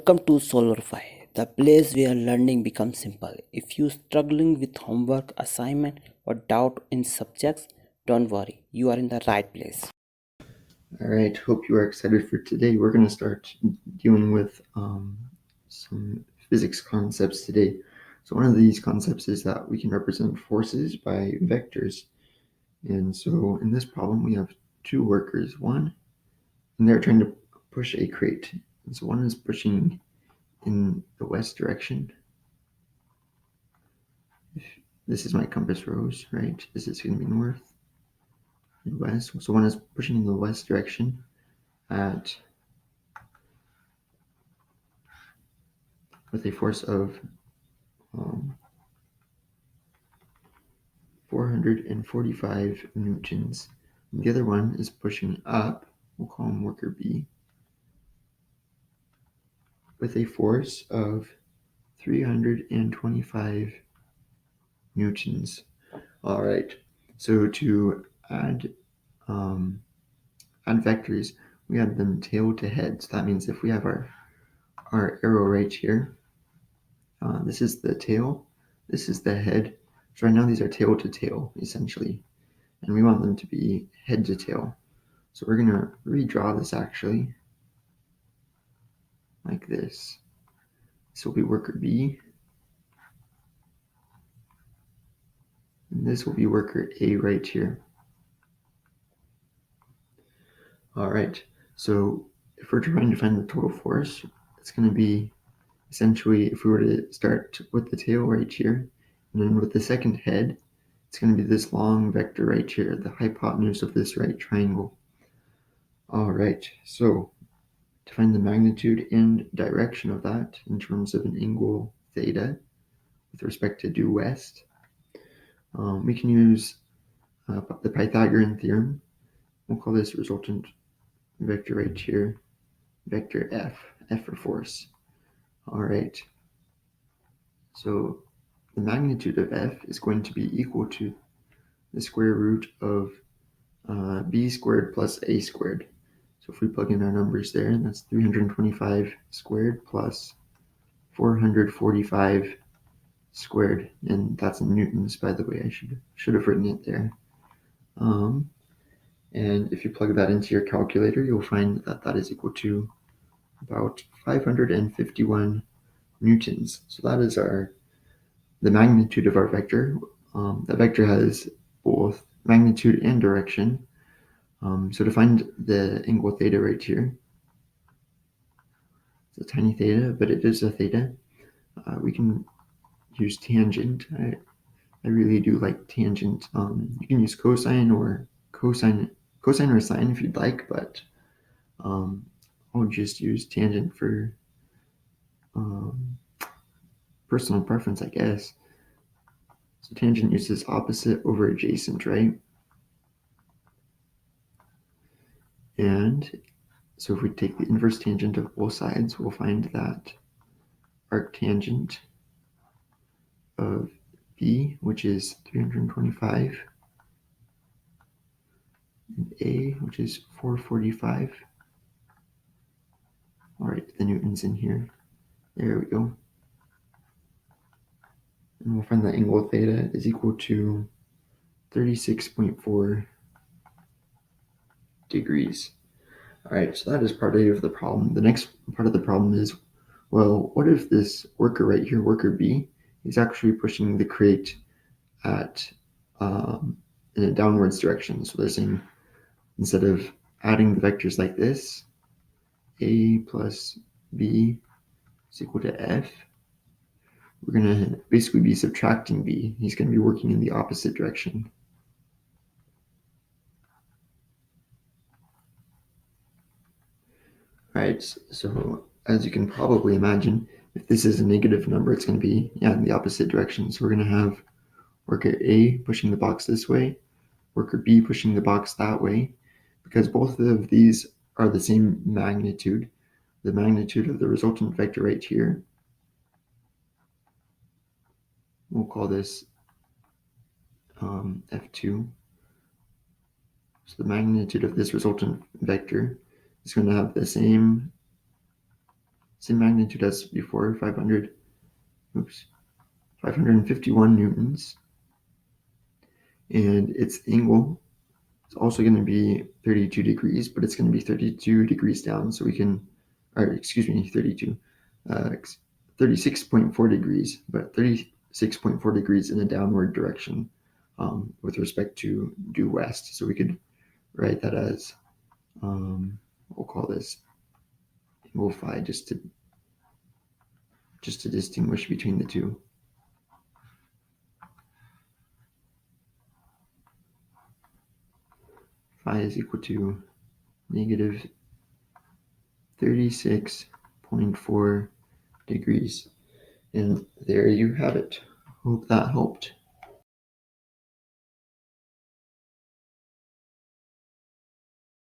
Welcome to solverfy, the place where learning becomes simple. If you're struggling with homework, assignment, or doubt in subjects, don't worry, you are in the right place. All right, hope you are excited for today. We're going to start dealing with some physics concepts today. So one of these concepts is that we can represent forces by vectors. And so in this problem, we have two workers, and they're trying to push a crate. And so one is pushing in the west direction. This is my compass rose, right? This is going to be north and west. So one is pushing in the west direction at with a force of 445 newtons. And the other one is pushing up, we'll call him worker B, with a force of 325 newtons. All right, so to add vectors, we add them tail to head. So that means if we have our arrow right here, this is the tail, this is the head. So right now these are tail to tail, essentially. And we want them to be head to tail. So we're going to redraw this actually like this. This will be worker B, and this will be worker A right here. All right, so if we're trying to find the total force, it's going to be essentially, if we were to start with the tail right here, and then with the second head, it's going to be this long vector right here, the hypotenuse of this right triangle. All right, so to find the magnitude and direction of that in terms of an angle theta with respect to due west, we can use the Pythagorean theorem. We'll call this resultant vector right here, vector F for force. All right, so the magnitude of F is going to be equal to the square root of B squared plus A squared. So if we plug in our numbers there, that's 325 squared plus 445 squared, and that's in newtons, by the way. I should have written it there. And if you plug that into your calculator, you'll find that that is equal to about 551 newtons. So that is the magnitude of our vector. The vector has both magnitude and direction. So to find the angle theta right here, it's a tiny theta, but it is a theta. We can use tangent. I really do like tangent. You can use cosine or cosine or sine if you'd like, but I'll just use tangent for personal preference, I guess. So tangent uses opposite over adjacent, right? And so if we take the inverse tangent of both sides, we'll find that arctangent of B, which is 325, and A, which is 445. All right, the newtons in here. There we go. And we'll find that angle theta is equal to 36.4 degrees. All right, so that is part A of the problem. The next part of the problem is, well, what if this worker right here, worker B, is actually pushing the crate at in a downwards direction? So they're saying instead of adding the vectors like this, A plus B is equal to F, we're going to basically be subtracting B. He's going to be working in the opposite direction. Right, so as you can probably imagine, if this is a negative number, it's going to be, in the opposite direction. So we're going to have worker A pushing the box this way, worker B pushing the box that way, because both of these are the same magnitude. The magnitude of the resultant vector right here, we'll call this F2. So the magnitude of this resultant vector is going to have the same same magnitude as before, 551 newtons. And its angle is also going to be 32 degrees, but it's going to be 32 degrees down, so we can, or excuse me, 36.4 degrees, but 36.4 degrees in a downward direction with respect to due west. So we could write that as, we'll call this angle phi just to distinguish between the two. Phi is equal to negative 36.4 degrees. And there you have it. Hope that helped.